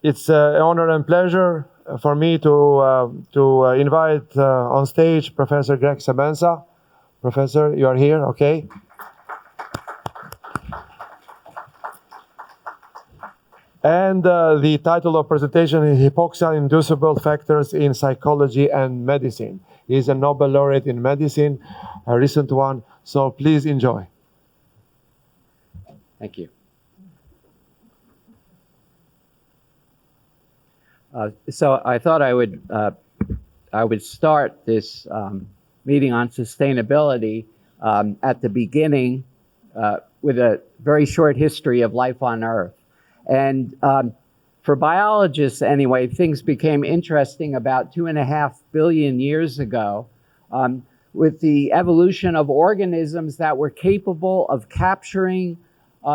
It's an honor and pleasure for me to invite on stage Professor Gregg Semenza. Professor, you are here, okay? And the title of presentation is Hypoxia-Inducible Factors in Psychology and Medicine. He's a Nobel laureate in medicine, a recent one, so please enjoy. Thank you. So I thought I would start this meeting on sustainability at the beginning with a very short history of life on Earth. And for biologists anyway, things became interesting about 2.5 billion years ago with the evolution of organisms that were capable of capturing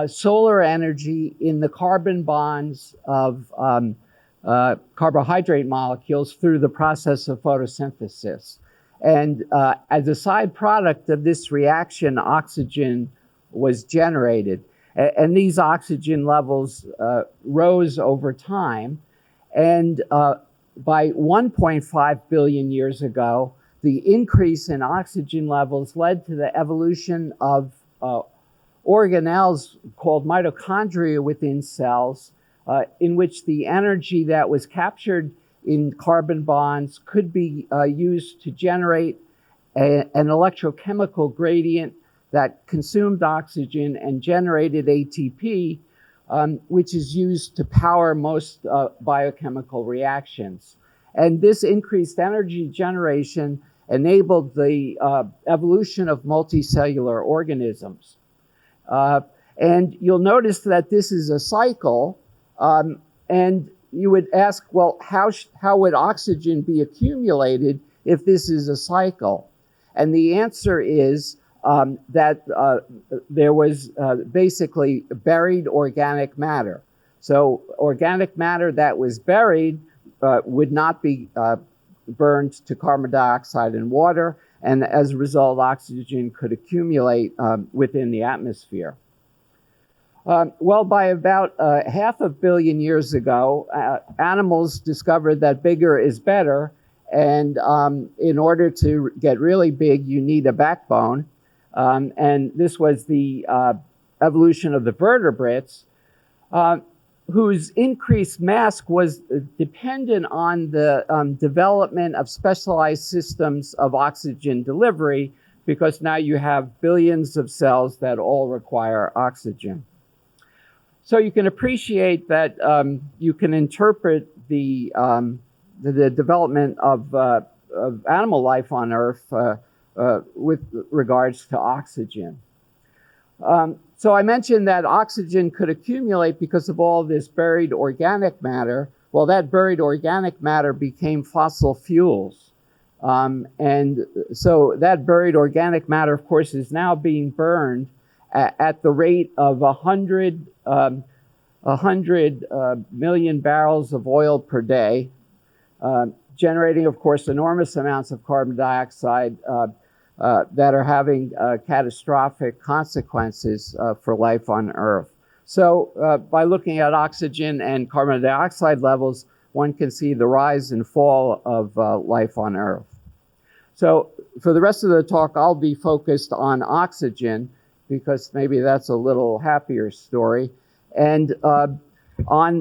solar energy in the carbon bonds of carbohydrate molecules through the process of photosynthesis. And as a side product of this reaction, oxygen was generated. And these oxygen levels rose over time. And by 1.5 billion years ago, the increase in oxygen levels led to the evolution of organelles called mitochondria within cells, in which the energy that was captured in carbon bonds could be used to generate an electrochemical gradient that consumed oxygen and generated ATP, which is used to power most biochemical reactions. And this increased energy generation enabled the evolution of multicellular organisms. And you'll notice that this is a cycle, and you would ask, well, how would oxygen be accumulated if this is a cycle? And the answer is that there was basically buried organic matter. So organic matter that was buried would not be burned to carbon dioxide and water, and as a result, oxygen could accumulate within the atmosphere. Well, by about 500 million years ago, animals discovered that bigger is better, and in order to get really big, you need a backbone. And this was the evolution of the vertebrates, whose increased mass was dependent on the development of specialized systems of oxygen delivery, because now you have billions of cells that all require oxygen. So you can appreciate that you can interpret the development of animal life on Earth with regards to oxygen. So I mentioned that oxygen could accumulate because of all this buried organic matter. Well, that buried organic matter became fossil fuels. And so that buried organic matter, of course, is now being burned at the rate of 100 million barrels of oil per day, generating, of course, enormous amounts of carbon dioxide that are having catastrophic consequences for life on Earth. So by looking at oxygen and carbon dioxide levels, one can see the rise and fall of life on Earth. So for the rest of the talk, I'll be focused on oxygen, because maybe that's a little happier story, and on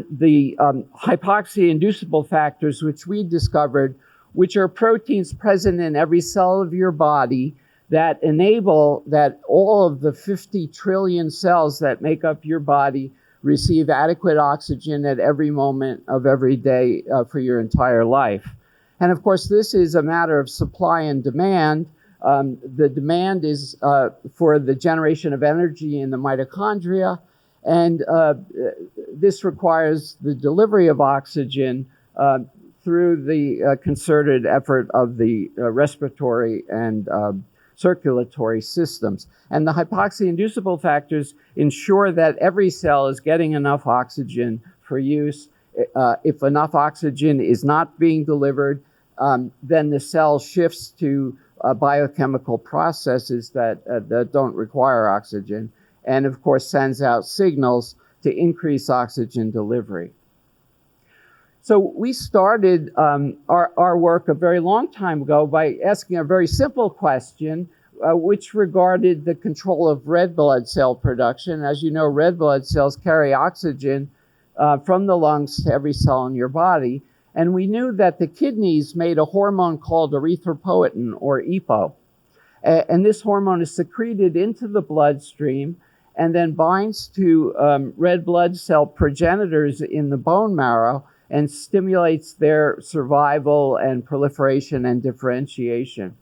the hypoxia-inducible factors, which we discovered, which are proteins present in every cell of your body that enable that all of the 50 trillion cells that make up your body receive adequate oxygen at every moment of every day for your entire life. And of course, this is a matter of supply and demand. The demand is for the generation of energy in the mitochondria, and this requires the delivery of oxygen through the concerted effort of the respiratory and circulatory systems. And the hypoxia-inducible factors ensure that every cell is getting enough oxygen for use. If enough oxygen is not being delivered, then the cell shifts to biochemical processes that don't require oxygen, and of course sends out signals to increase oxygen delivery. So we started our work a very long time ago by asking a very simple question, which regarded the control of red blood cell production. As you know, red blood cells carry oxygen from the lungs to every cell in your body. And we knew that the kidneys made a hormone called erythropoietin, or EPO. And this hormone is secreted into the bloodstream and then binds to red blood cell progenitors in the bone marrow and stimulates their survival and proliferation and differentiation.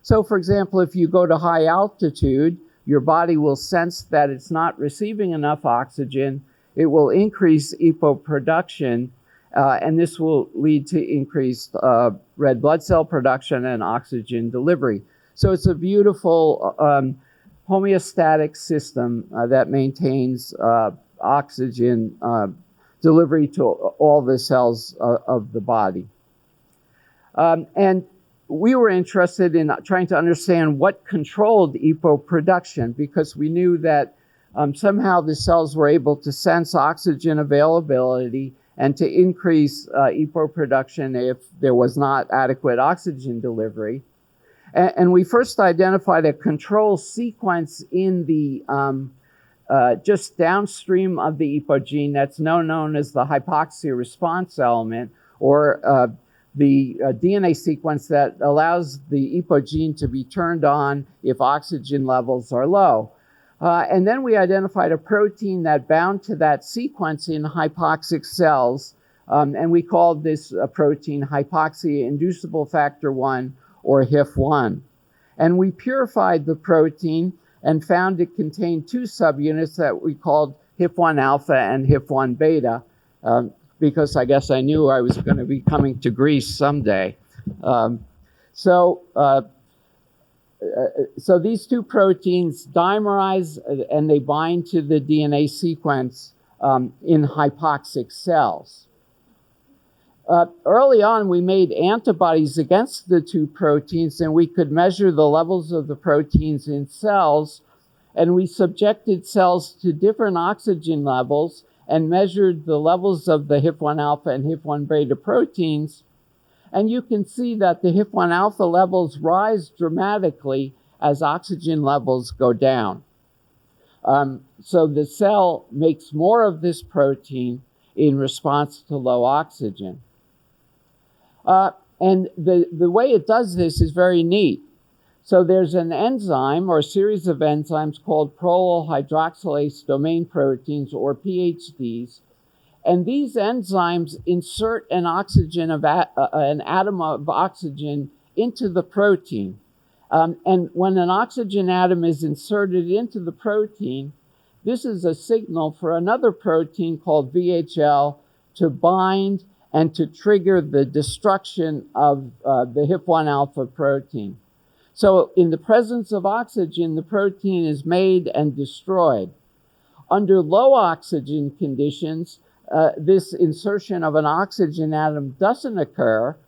So, for example, if you go to high altitude, your body will sense that it's not receiving enough oxygen. It will increase EPO production, and this will lead to increased red blood cell production and oxygen delivery. So it's a beautiful homeostatic system that maintains oxygen delivery to all the cells of the body. And we were interested in trying to understand what controlled EPO production, because we knew that somehow the cells were able to sense oxygen availability and to increase EPO production if there was not adequate oxygen delivery. And we first identified a control sequence in the just downstream of the EPO gene that's known as the hypoxia response element, or the DNA sequence that allows the EPO gene to be turned on if oxygen levels are low. And then we identified a protein that bound to that sequence in hypoxic cells, and we called this protein Hypoxia-Inducible factor 1, or HIF-1. And we purified the protein and found it contained two subunits that we called HIF-1 alpha and HIF-1 beta, because I guess I knew I was going to be coming to Greece someday. So these two proteins dimerize and they bind to the DNA sequence in hypoxic cells. Early on, we made antibodies against the two proteins, and we could measure the levels of the proteins in cells, and we subjected cells to different oxygen levels and measured the levels of the HIF-1 alpha and HIF-1 beta proteins. And you can see that the HIF-1 alpha levels rise dramatically as oxygen levels go down. So the cell makes more of this protein in response to low oxygen. And the way it does this is very neat. So there's an enzyme or a series of enzymes called prolyl hydroxylase domain proteins, or PHDs. And these enzymes insert an atom of oxygen into the protein. And when an oxygen atom is inserted into the protein, this is a signal for another protein called VHL to bind and to trigger the destruction of the HIF-1 alpha protein. So in the presence of oxygen, the protein is made and destroyed. Under low oxygen conditions, this insertion of an oxygen atom doesn't occur.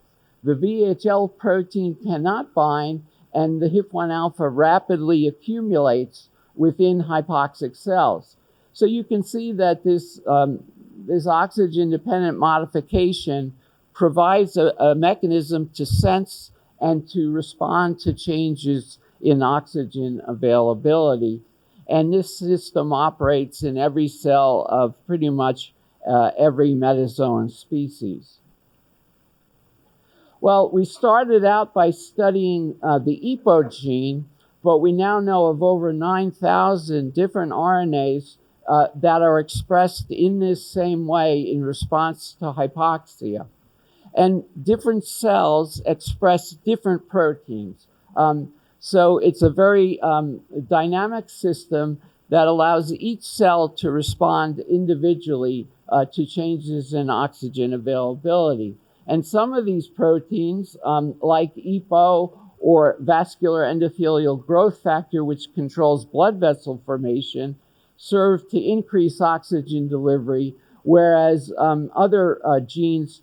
The VHL protein cannot bind, and the HIF-1 alpha rapidly accumulates within hypoxic cells. So you can see that this oxygen-dependent modification provides a mechanism to sense and to respond to changes in oxygen availability. And this system operates in every cell of pretty much every metazoan species. Well, we started out by studying the EPO gene, but we now know of over 9,000 different RNAs that are expressed in this same way in response to hypoxia. And different cells express different proteins. So it's a very dynamic system that allows each cell to respond individually to changes in oxygen availability. And some of these proteins, like EPO or vascular endothelial growth factor, which controls blood vessel formation, serve to increase oxygen delivery, whereas other genes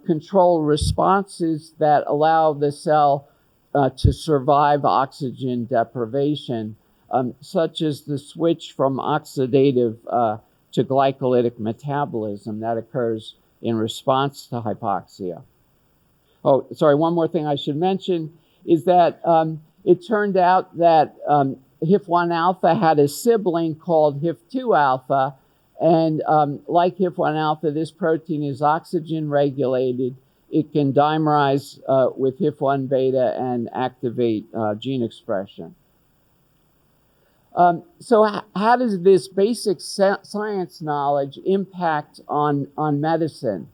control responses that allow the cell to survive oxygen deprivation, such as the switch from oxidative to glycolytic metabolism that occurs in response to hypoxia. Oh, sorry, one more thing I should mention is that it turned out that HIF-1 alpha had a sibling called HIF-2 alpha, and like HIF-1 alpha, this protein is oxygen regulated. It can dimerize with HIF-1 beta and activate gene expression. So how does this basic science knowledge impact on medicine?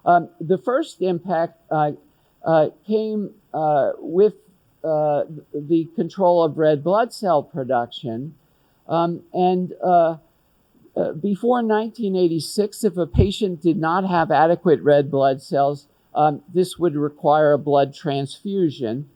The first impact came with the control of red blood cell production. Before 1986, if a patient did not have adequate red blood cells, this would require a blood transfusion.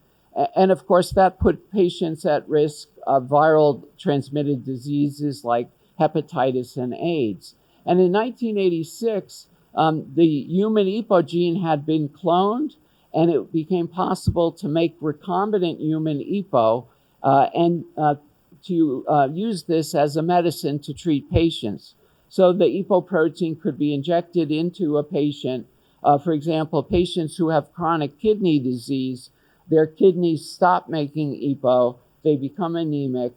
And of course, that put patients at risk of viral transmitted diseases like hepatitis and AIDS. And in 1986, the human EPO gene had been cloned, and it became possible to make recombinant human EPO and to use this as a medicine to treat patients. So the EPO protein could be injected into a patient. For example, patients who have chronic kidney disease, their kidneys stop making EPO, they become anemic.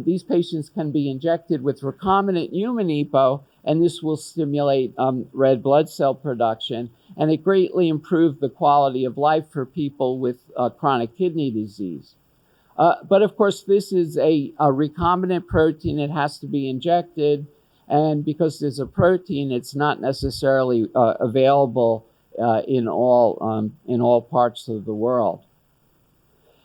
These patients can be injected with recombinant human EPO, and this will stimulate red blood cell production, and it greatly improved the quality of life for people with chronic kidney disease. But of course, this is a recombinant protein. It has to be injected, and because there's a protein, it's not necessarily available in all parts of the world.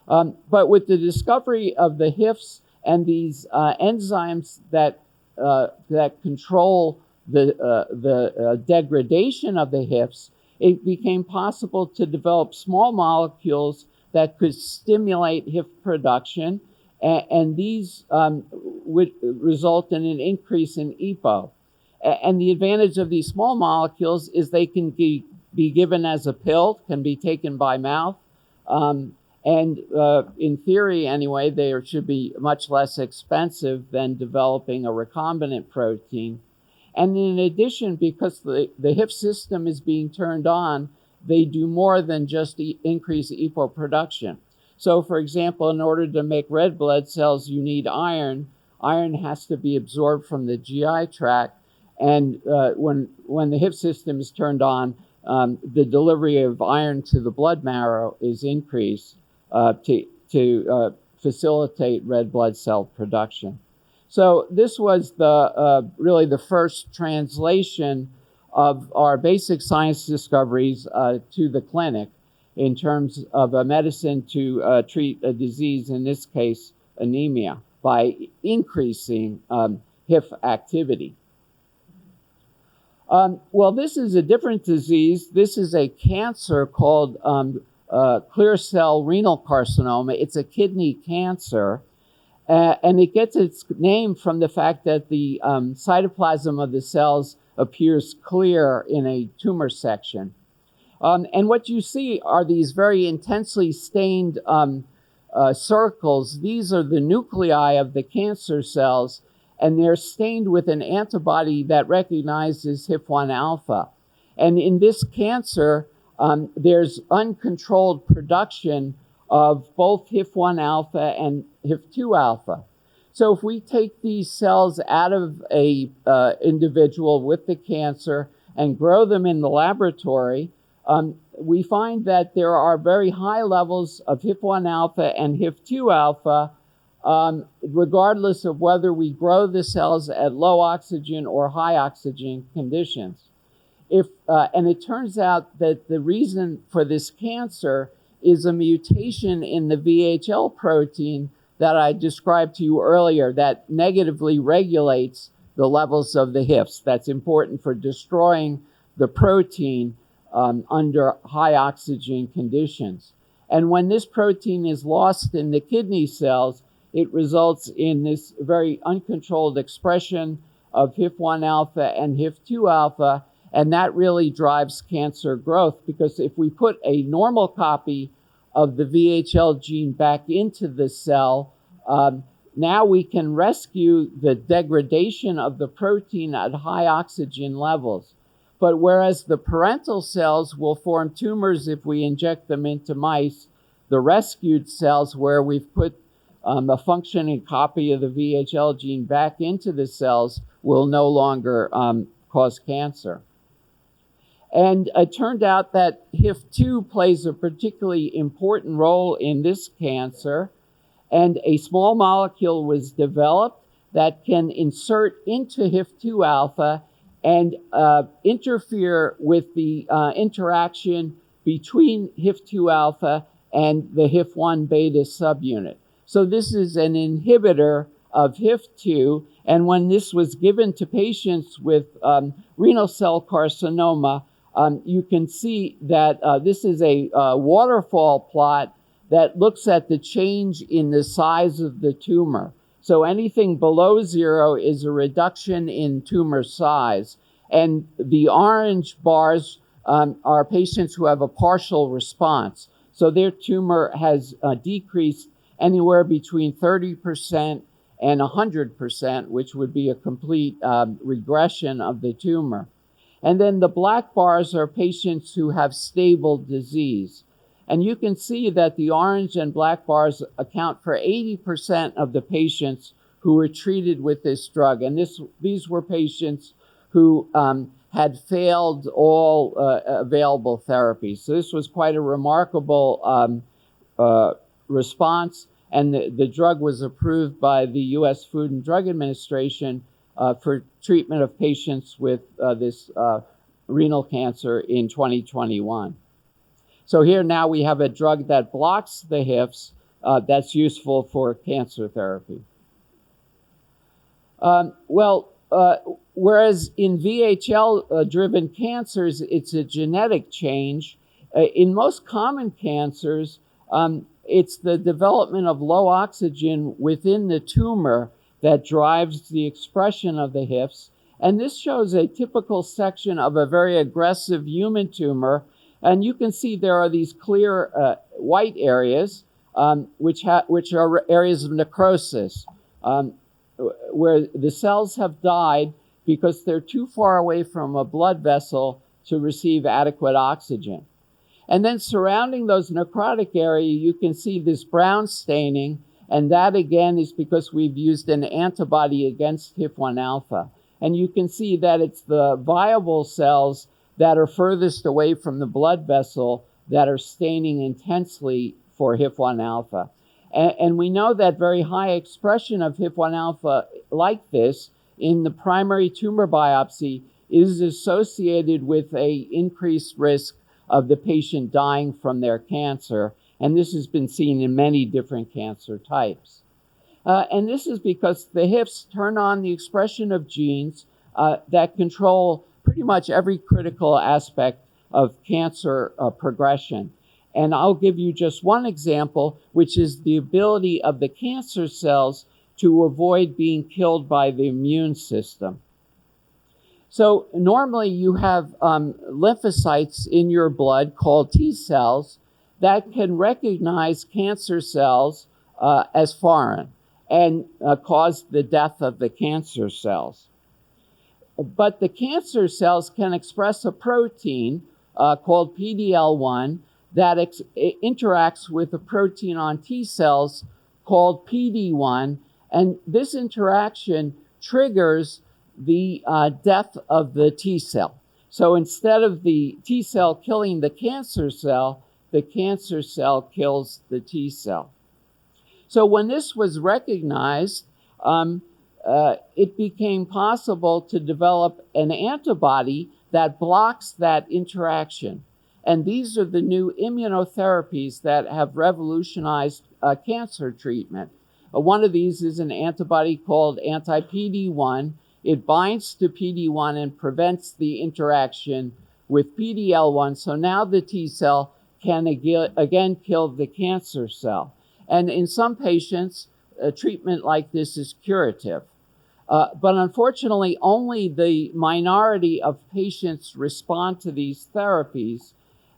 But with the discovery of the HIFs and these enzymes that control the degradation of the HIFs, it became possible to develop small molecules that could stimulate HIF production, and these would result in an increase in EPO. And the advantage of these small molecules is they can be given as a pill, can be taken by mouth, and in theory anyway, they should be much less expensive than developing a recombinant protein. And in addition, because the HIF system is being turned on, they do more than just increase EPO production. So for example, in order to make red blood cells, you need iron. Iron has to be absorbed from the GI tract. And when the HIF system is turned on, the delivery of iron to the blood marrow is increased to facilitate red blood cell production. So this was really the first translation of our basic science discoveries to the clinic in terms of a medicine to treat a disease, in this case, anemia, by increasing HIF activity. Well, this is a different disease. This is a cancer called clear cell renal carcinoma. It's a kidney cancer. And it gets its name from the fact that the cytoplasm of the cells appears clear in a tumor section. And what you see are these very intensely stained circles. These are the nuclei of the cancer cells, and they're stained with an antibody that recognizes HIF-1 alpha. And in this cancer, there's uncontrolled production of both HIF-1 alpha and HIF-2 alpha. So if we take these cells out of a individual with the cancer and grow them in the laboratory, we find that there are very high levels of HIF-1 alpha and HIF-2 alpha, regardless of whether we grow the cells at low oxygen or high oxygen conditions. And it turns out that the reason for this cancer is a mutation in the VHL protein that I described to you earlier that negatively regulates the levels of the HIFs. That's important for destroying the protein under high oxygen conditions. And when this protein is lost in the kidney cells, it results in this very uncontrolled expression of HIF-1 alpha and HIF-2 alpha, and that really drives cancer growth, because if we put a normal copy of the VHL gene back into the cell, now we can rescue the degradation of the protein at high oxygen levels. But whereas the parental cells will form tumors if we inject them into mice, the rescued cells where we've put a functioning copy of the VHL gene back into the cells will no longer cause cancer. And it turned out that HIF-2 plays a particularly important role in this cancer, and a small molecule was developed that can insert into HIF-2 alpha and interfere with the interaction between HIF-2 alpha and the HIF-1 beta subunit. So this is an inhibitor of HIF-2, and when this was given to patients with renal cell carcinoma, you can see that this is a waterfall plot that looks at the change in the size of the tumor. So anything below 0 is a reduction in tumor size. And the orange bars are patients who have a partial response. So their tumor has decreased anywhere between 30% and 100%, which would be a complete regression of the tumor. And then the black bars are patients who have stable disease. And you can see that the orange and black bars account for 80% of the patients who were treated with this drug. And these were patients who had failed all available therapies. So this was quite a remarkable response. And the drug was approved by the US Food and Drug Administration for treatment of patients with this renal cancer in 2021. So here now we have a drug that blocks the HIFs that's useful for cancer therapy. Whereas in VHL-driven cancers, it's a genetic change. In most common cancers, it's the development of low oxygen within the tumor that drives the expression of the HIFs. And this shows a typical section of a very aggressive human tumor. And you can see there are these clear white areas, which are areas of necrosis, where the cells have died because they're too far away from a blood vessel to receive adequate oxygen. And then surrounding those necrotic areas, you can see this brown staining, and that again is because we've used an antibody against HIF-1 alpha. And you can see that it's the viable cells that are furthest away from the blood vessel that are staining intensely for HIF-1 alpha. And we know that very high expression of HIF-1 alpha like this in the primary tumor biopsy is associated with an increased risk of the patient dying from their cancer. And this has been seen in many different cancer types. And this is because the HIFs turn on the expression of genes that control pretty much every critical aspect of cancer progression. And I'll give you just one example, which is the ability of the cancer cells to avoid being killed by the immune system. So normally you have lymphocytes in your blood called T cells that can recognize cancer cells as foreign and cause the death of the cancer cells. But the cancer cells can express a protein called PD-L1 that interacts with a protein on T cells called PD-1, and this interaction triggers the death of the T cell. So instead of the T cell killing the cancer cell kills the T cell. So when this was recognized, it became possible to develop an antibody that blocks that interaction. And these are the new immunotherapies that have revolutionized cancer treatment. One of these is an antibody called anti-PD-1. It binds to PD-1 and prevents the interaction with PD-L1. So now the T cell can again kill the cancer cell. And in some patients, a treatment like this is curative. But unfortunately, only the minority of patients respond to these therapies.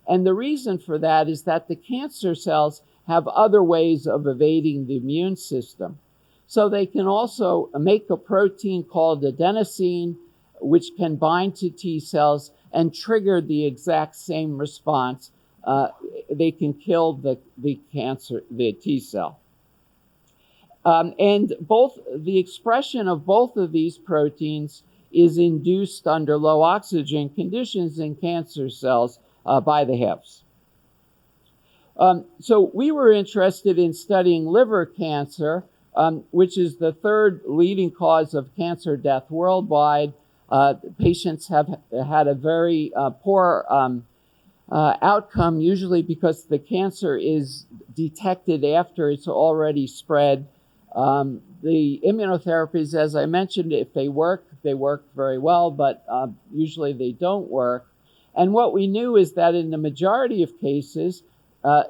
And the reason for that is that the cancer cells have other ways of evading the immune system. So they can also make a protein called adenosine, which can bind to T cells and trigger the exact same response. They can kill the cancer, the T cell. And the expression of both of these proteins is induced under low oxygen conditions in cancer cells by the HIFs. So we were interested in studying liver cancer, which is the third leading cause of cancer death worldwide. Patients have had a very poor outcome, usually because the cancer is detected after it's already spread. The immunotherapies, as I mentioned, if they work very well, but usually they don't work. And what we knew is that in the majority of cases,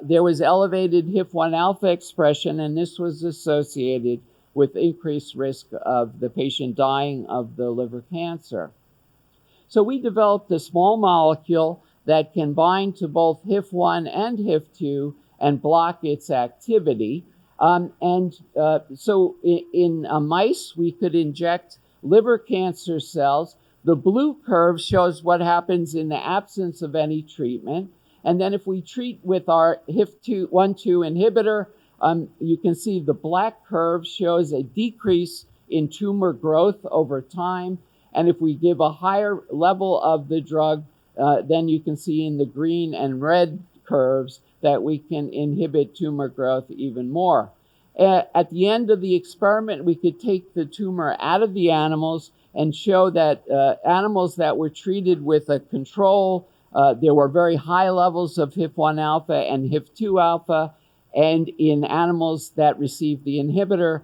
there was elevated HIF-1 alpha expression, and this was associated with increased risk of the patient dying of the liver cancer. So we developed a small molecule that can bind to both HIF-1 and HIF-2 and block its activity. So in mice, we could inject liver cancer cells. The blue curve shows what happens in the absence of any treatment. And then if we treat with our HIF-1/2 inhibitor, you can see the black curve shows a decrease in tumor growth over time. And if we give a higher level of the drug, then you can see in the green and red curves that we can inhibit tumor growth even more. At the end of the experiment, we could take the tumor out of the animals and show that animals that were treated with a control, there were very high levels of HIF-1 alpha and HIF-2 alpha, and in animals that received the inhibitor,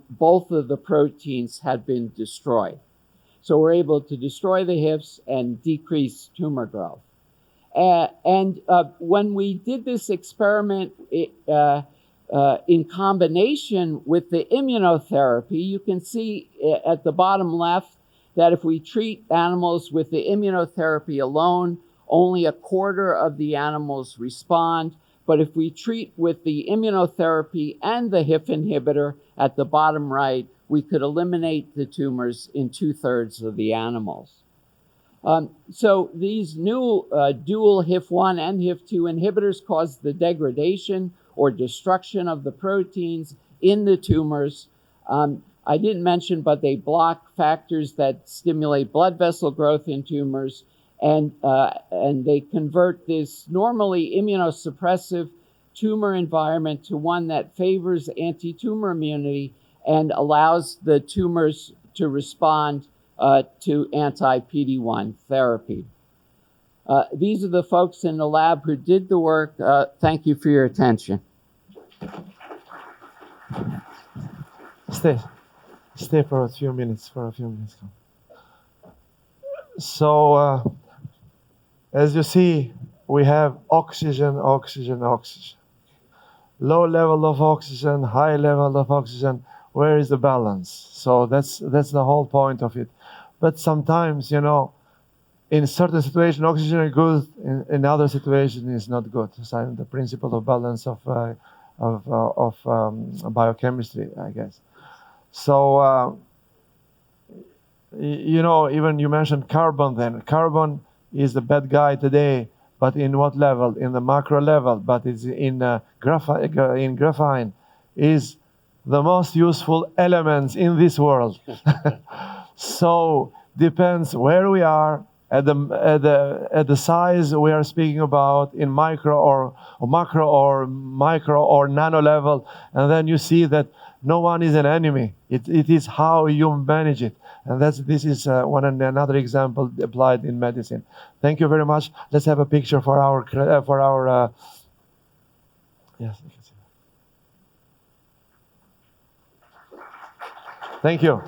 both of the proteins had been destroyed. So we're able to destroy the HIFs and decrease tumor growth. When we did this experiment in combination with the immunotherapy, you can see at the bottom left that if we treat animals with the immunotherapy alone, only a quarter of the animals respond. But if we treat with the immunotherapy and the HIF inhibitor at the bottom right, we could eliminate the tumors in 2/3 of the animals. So these new dual HIF-1 and HIF-2 inhibitors cause the degradation or destruction of the proteins in the tumors. I didn't mention, but they block factors that stimulate blood vessel growth in tumors, and they convert this normally immunosuppressive tumor environment to one that favors anti-tumor immunity and allows the tumors to respond to anti-PD-1 therapy. These are the folks in the lab who did the work. Thank you for your attention. Stay for a few minutes, So, as you see, we have oxygen, oxygen, oxygen. Low level of oxygen, high level of oxygen. Where is the balance? So that's the whole point of it. But sometimes, in certain situations, oxygen is good. In other situations, it's not good. So the principle of balance of biochemistry, I guess. So, even you mentioned carbon then. Carbon is the bad guy today, but in what level? In the macro level, but it's in graphene is the most useful elements in this world. So depends where we are at the size we are speaking about in micro or macro or micro or nano level, and then you see that no one is an enemy. It is how you manage it, and this is another example applied in medicine. Thank you very much. Let's have a picture for our yes. Thank you.